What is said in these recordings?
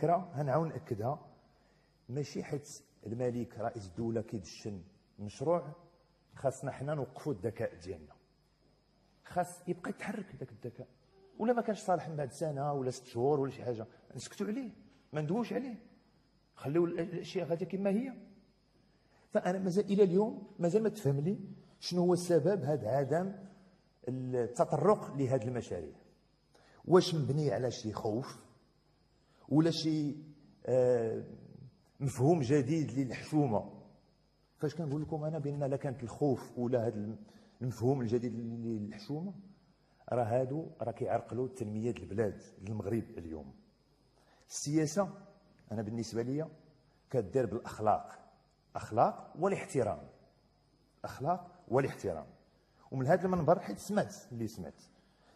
الفكره غنعاود ناكدها، ماشي حيت الملك رئيس الدوله كيدشن مشروع خاصنا حنا نوقفوا الذكاء ديالنا، خاص يبقى يتحرك ذاك الذكاء، ولا ما كانش صالح من بعد سنه ولا 6 شهور ولا شي حاجه نسكتوا عليه، ما ندويوش عليه، خليو الاشياء غاديه كما هي. فانا مازال الى اليوم مازال ما تفهم لي شنو هو السبب هذا عدم التطرق لهذه المشاريع. واش مبني على شي خوف ولا شي مفهوم جديد للحكومه؟ فاش كنقول لكم انا بان لا كانت الخوف ولا هذا المفهوم الجديد للحكومه، هادو كيعرقلوا تنميه البلاد المغرب اليوم. السياسه انا بالنسبه لي كدير بالاخلاق، اخلاق والاحترام، اخلاق والاحترام. ومن هذا المنبر حيت سمعت اللي سمعت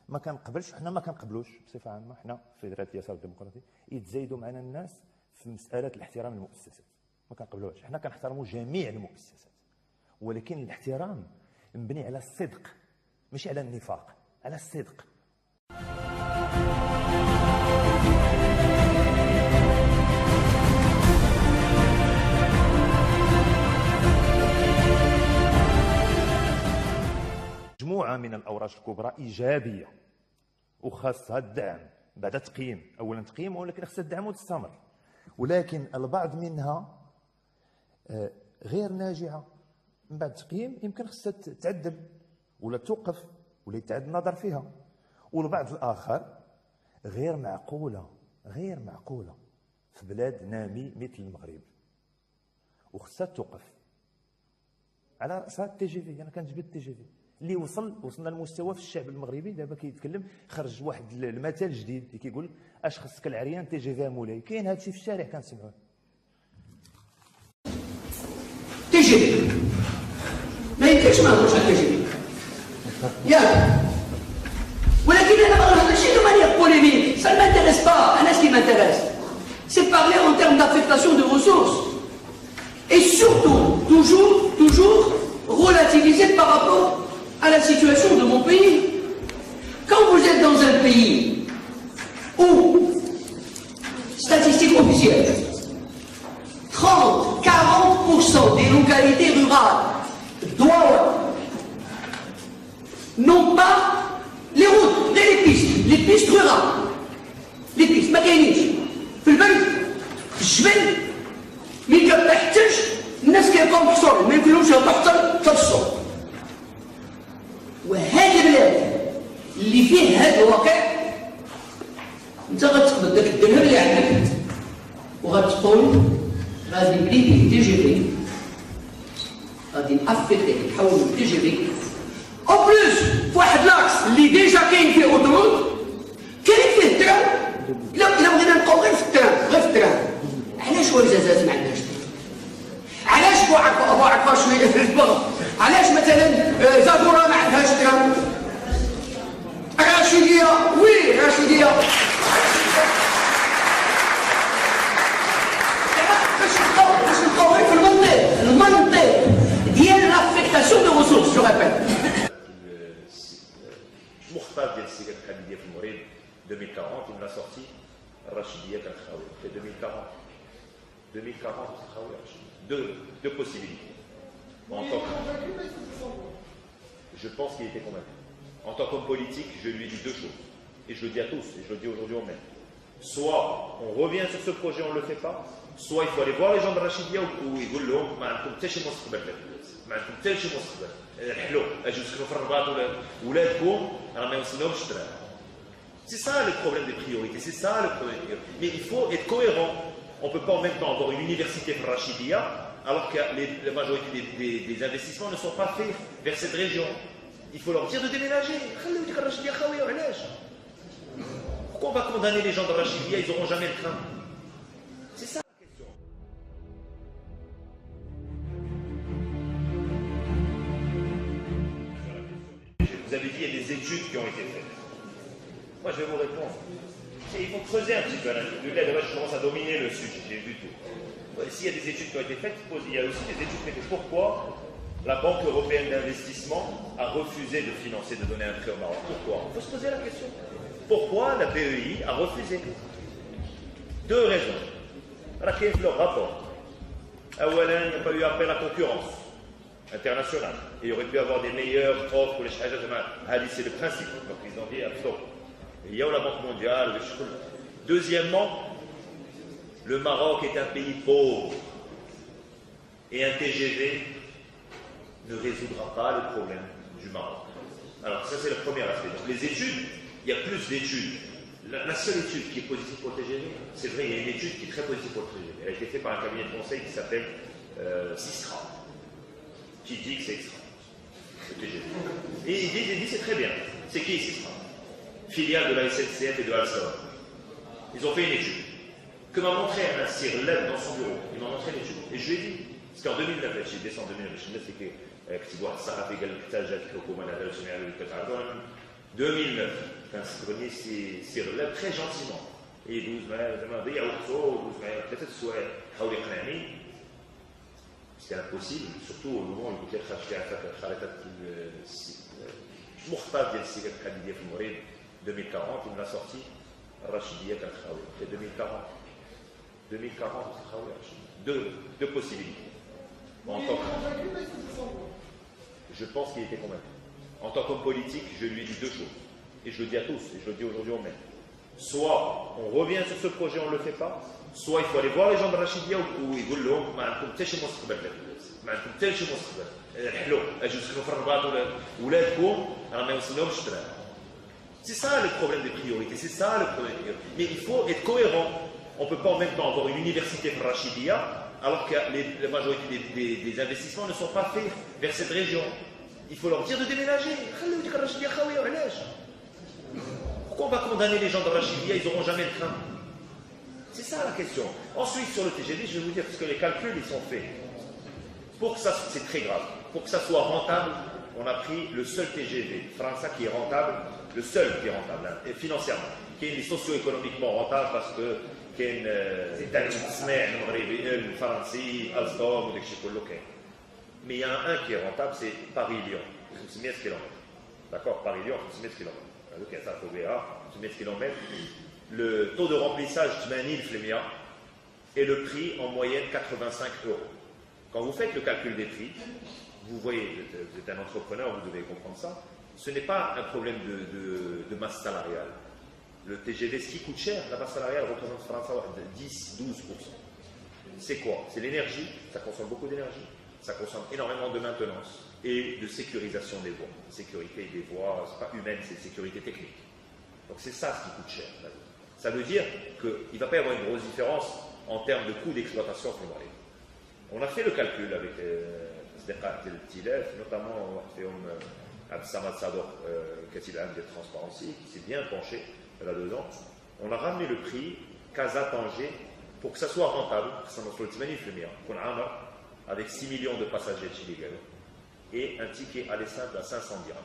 ما كنقبلش، حنا ما كنقبلوش بصفه عامه، حنا في فدراليه اليسار الديمقراطي يتزايدوا معنا الناس في مساله الاحترام للمؤسسات، ما كنقبلوهاش. حنا كنحترموا جميع المؤسسات، ولكن الاحترام مبني على الصدق ماشي على النفاق، على الصدق. مجموعة من الأوراق الكبرى إيجابية وخاصها الدعم بعد تقييم، أولا تقييم ولكن خاصها الدعم وتستمر، ولكن البعض منها غير ناجعة من بعد تقييم، يمكن خاصها تعدل ولا توقف ولا يتعاد النظر فيها، والبعض الآخر غير معقولة، غير معقولة في بلاد نامي مثل المغرب وخاصها توقف. على رأسها التي جي في، أنا كنجبد التي جي في اللي وصلنا لمستوى في الشعب المغربي دابا كيتكلم، خرج واحد المثل جديد اللي كيقول اش خصك العريان تي جي في مولاي. كاين هذا الشيء في الشارع كنسمعوه. تي جي في ما يمكنش ما نهضروش على تي جي في ياك، ولكن انا ما نهضرش دو مانيير بوليميك، سا ما مانتيريس با. انا سكي مانتيريس سي بارلي ان تيرم d'affectation de ressources et surtout toujours relativiser par rapport à la situation de mon pays. Quand vous êtes dans un pays où, statistiques officielles, 30-40% des localités rurales n'ont pas les routes, les pistes rurales, les pistes ما كاينينش في البلد، في الجبل ملي كتحتاج الناس كيبقاو محصورين، ما يمكنلهمش يهبطوا حتى الصوت. وهذه البلاد اللي فيه هذا الواقع، انت غتقبض داك الدرهم اللي عندك وغتقول غادي نبني تي جي في، غادي نافيكتي نحولو تي جي في او بلوس فواحد لاكس اللي ديجا كاين فيه اوتوروت، كاين فيه الترام. الا بغينا نبقاو غير في الترام، علاش وجازات ما عندناش؟ علاش بوعك شويه في البغض؟ علاش مثلا زادورة ما عندهاش ترام؟ رشيدية وي رشيدية باش نبقاو غير في المنطق ديال لافيكتاسيون دو ريسورس. جو ريبيت المخطط ديال السياسه الحديديه في المغرب 2040 من لا سورتي الرشيديه كانت خاويه في 2040 خاويه deux possibilités. Je pense qu'il était convaincu. En tant qu'homme politique, je lui ai dit deux choses. Et je le dis à tous, et je le dis aujourd'hui au même. Soit on revient sur ce projet, on ne le fait pas, soit il faut aller voir les gens de Rachidia où ils disent لهم ما عندكم حتى شي مستقبل، ما عندكم حتى شي مستقبل، حلو اجيو تسكنوا في الرباط ولادكم راه ما يوصلهمش التراب. C'est ça le problème des priorités, c'est ça le problème des priorités. Mais il faut être cohérent. On ne peut pas en même temps avoir une université pour Rachidia alors que la majorité des investissements ne sont pas faits vers cette région. Il faut leur dire de déménager. Pourquoi on va condamner les gens de Rachidia? Ils n'auront jamais le train. C'est ça la question. Vous avez dit qu'il y a des études qui ont été faites. Moi, je vais vous répondre. Il faut creuser un petit peu. Là, je commence à dominer le sujet. J'ai vu tout. S'il y a des études qui ont été faites, il y a aussi des études qui ont été faites. Pourquoi la Banque européenne d'investissement a refusé de financer, de donner un prêt au Maroc? Pourquoi? Il faut se poser la question. Pourquoi la BEI a refusé? Deux raisons. Il leur rapport. Il n'y a pas eu appel à concurrence internationale. Et il aurait pu avoir des meilleures offres pour les Shahajas. C'est le principe. Donc ils ont dit stop. Il y a la Banque mondiale. Deuxièmement, le Maroc est un pays pauvre. Et un TGV ne résoudra pas le problème du Maroc. Alors ça c'est le premier aspect. Donc les études, il y a plus d'études. La seule étude qui est positive pour le TGV, c'est vrai, il y a une étude qui est très positive pour le TGV. Elle a été faite par un cabinet de conseil qui s'appelle Sistra, qui dit que c'est extra, le TGV. Et il dit c'est très bien. C'est qui Sistra? Filiale de la SNCF et de Alstom. Ils ont fait une étude que m'a montré un Sirleb dans son bureau. Il m'a montré l'étude. Et je lui ai dit, c'était en 2009, j'ai décembre 2009, je me suis dit que كتب واحد الصحفي قال لك احتاجت الحكومه هذا سمع له كتعرضوا 2009 كان سكرني سي غلاب très gentiment يدوز معايا زعما ضيع وقته ودوز معايا 3 السوايع حاول يقنعني سي امبوسيبل سورتو المومون اللي قلت لك خرجت عافاك الخريطه المخطط ديال السكك الحديديه في المغرب 2040 من لا سورتي الرشيديه كانت خاويه 2040 خاويه deux possibilités. Je pense qu'il était convaincu. En tant qu'homme politique, je lui ai dit deux choses. Et je le dis à tous, et je le dis aujourd'hui au même. Soit on revient sur ce projet, on ne le fait pas, soit il faut aller voir les gens de Rachidia où ils disent لهم ما عندكم حتى شي مستقبل ما عندكم حتى شي مستقبل حلو اجوا تسكنوا في الرباط ولادكم راه ما يوصلهمش التران. C'est ça le problème des priorités, c'est ça le problème des priorités. Mais il faut être cohérent. On ne peut pas en même temps avoir une université pour Rachidia alors que la majorité des investissements ne sont pas faits vers cette région. Il faut leur dire de déménager. Pourquoi on va condamner les gens de Rachidia? Ils n'auront jamais le train. C'est ça la question. Ensuite, sur le TGV, je vais vous dire, parce que les calculs, ils sont faits. Pour que ça, c'est très grave. Pour que ça soit rentable, on a pris le seul TGV français qui est rentable, le seul qui est rentable, hein, et financièrement, qui est socio-économiquement rentable parce que كاين تاع التصنيع المغربي الفرنسي الستوم وداك الشيء كله كاين. Mais il y en a un qui est rentable, c'est Paris-Lyon, 500 km. D'accord, Paris-Lyon, 500 km. Donc il y a ça au BA, 500 km. Le taux de remplissage 80 000 et le prix en moyenne 85 €. Quand vous faites le calcul des prix, vous voyez, vous êtes un entrepreneur, vous devez comprendre ça, ce n'est pas un problème de masse salariale. Le TGV, ce qui coûte cher, la masse salariale représente 10-12%. C'est quoi? C'est l'énergie, ça consomme beaucoup d'énergie, ça consomme énormément de maintenance et de sécurisation des voies. Sécurité des voies, ce n'est pas humaine, c'est sécurité technique. Donc c'est ça ce qui coûte cher. Ça veut dire qu'il ne va pas y avoir une grosse différence en termes de coût d'exploitation. On a fait le calcul avec notamment Absamad Sador, Katilan de Transparency, qui s'est bien penché là-dedans. On a ramené le prix Casa-Tanger pour que ça soit rentable, avec 6 millions de passagers chiliens et un ticket aller simple à 500 dirhams.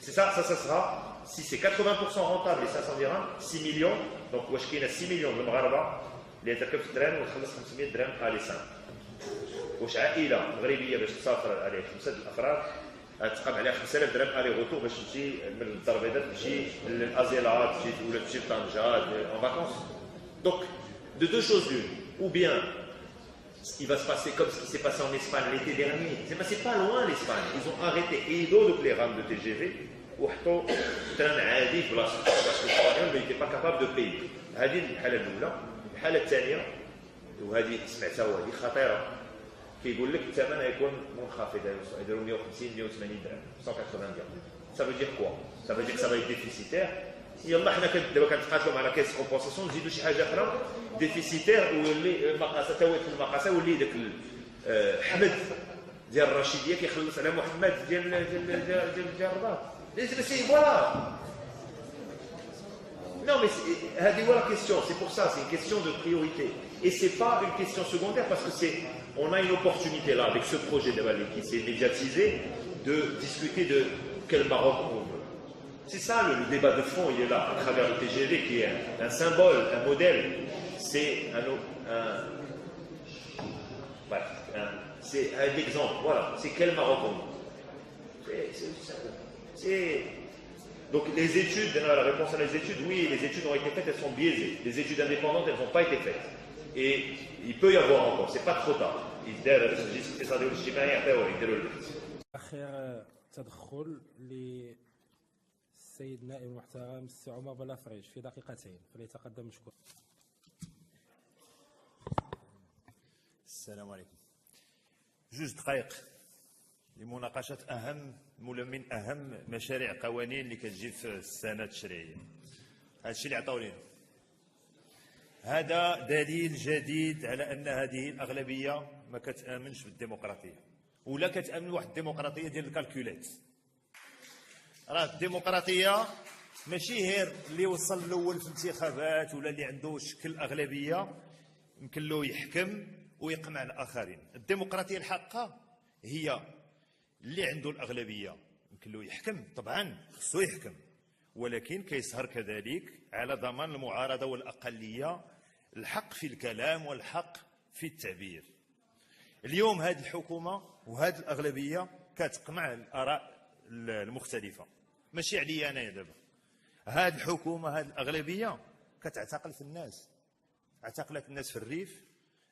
C'est ça, ça sera, si c'est 80% rentable et 500 dirhams, 6 millions, donc il y a 6 millions de Maghraba, les intercambes de train, on 500 dirhams aller simple. واش عائله مغربيه باش تسافر عليه 5 الافراد تقام عليها 5000 درهم الي روتور باش تمشي من الدار البيضاء تمشي للازيلات ولا تمشي لطنجه en vacances. Donc de deux choses l'une, ou bien il va se passer comme ce qui s'est passé en Espagne l'été dernier. C'est pas loin l'Espagne, ils ont arrêté et donc les rames de TGV وحطوا تران عادي في بلاصه parce que l'Espagnol n'était pas capable de payer. هذه الحاله الاولى. الحاله الثانيه وهذه سمعتها وهذه خطيره كيقول لك الثمن هيكون منخفض يديروا 150 180 درهم 180 درهم. Ça veut dire quoi? Ça veut dire que ça va être déficitaire. يلا حنا دابا كنتقاتلوا مع كاس كومبونساسيون نزيدوا شي حاجه اخرى ديفيسيتير ويولي المقاصه تاويت في المقاصه يولي داك حمد ديال الرشيديه كيخلص على محمد ديال الرباط. سي فوالا. Non mais هذه هو la question, c'est pour ça, c'est une question de priorité. Et c'est pas une question secondaire parce que on a une opportunité là avec ce projet de Vallée qui s'est médiatisé de discuter de quel Maroc on veut. C'est ça le débat de fond, il est là, à travers le TGV qui est un symbole, un modèle. C'est c'est un exemple, voilà. C'est quel Maroc on veut. Donc les études, la réponse à les études, oui, les études ont été faites, elles sont biaisées. Les études indépendantes, elles n'ont pas été faites. Et il peut y avoir encore, c'est pas trop tard. آخر تدخل للسيد النائب المحترم السي عمر بلافريج في دقيقتين فليتقدم مشكور. السلام عليكم. جوج دقائق لمناقشة أهم من أهم مشاريع قوانين اللي كتجي في السنة التشريعية. هذا الشيء اللي عطاو لينا. هذا دليل جديد على أن هذه الأغلبية ما كتآمنش بالديمقراطية، ولا كتآمن واحد الديمقراطية ديال الكالكولات. راه الديمقراطية ماشي غير اللي وصل الأول في الانتخابات ولا اللي عنده شكل أغلبية يمكن له يحكم ويقمع الآخرين. الديمقراطية الحقة هي اللي عنده الأغلبية يمكن له يحكم، طبعا خصو يحكم، ولكن كيسهر كذلك على ضمان المعارضة والأقلية الحق في الكلام والحق في التعبير. اليوم هذه الحكومة وهذه الأغلبية كتقمع الآراء المختلفة، ماشي عليا أنا دابا. هذه الحكومة هذه الأغلبية كتعتقل في الناس، اعتقلت الناس في الريف،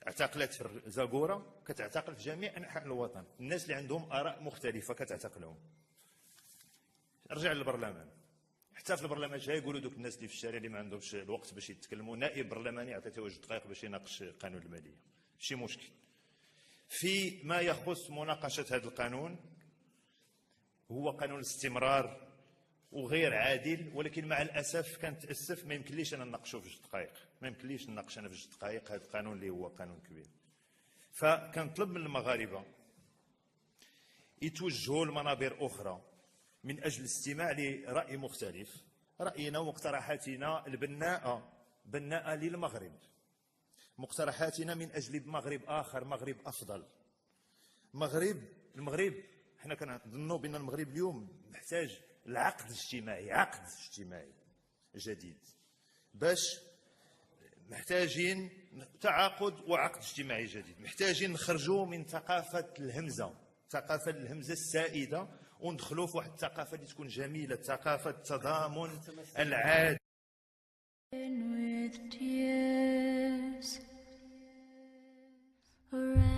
اعتقلت في زاكورة، كتعتقل في جميع أنحاء الوطن. الناس اللي عندهم آراء مختلفة كتعتقلهم. ارجع للبرلمان، حتى في البرلمان جاي يقولوا دوك الناس اللي في الشارع اللي ما عندهمش الوقت باش يتكلموا، نائب برلماني عطيته 2 دقائق باش يناقش قانون المالية، ماشي مشكل. في ما يخص مناقشة هذا القانون، هو قانون استمرار وغير عادل، ولكن مع الأسف كنتأسف ما يمكنليش أنا نناقشو في 2 دقائق، ما يمكنليش نناقش أنا في 2 دقائق هذا القانون اللي هو قانون كبير. فكنطلب من المغاربة يتوجهوا لمنابر أخرى من أجل الاستماع لرأي مختلف، رأينا ومقترحاتنا بناءة للمغرب، مقترحاتنا من أجل مغرب آخر، مغرب أفضل. المغرب حنا كنظنوا بأن المغرب اليوم محتاج العقد الاجتماعي، عقد اجتماعي جديد، باش محتاجين تعاقد وعقد اجتماعي جديد، محتاجين نخرجوا من ثقافة الهمزة، ثقافة الهمزة السائدة، وندخلوا في واحد الثقافة اللي تكون جميلة، ثقافة التضامن العادل. with tears around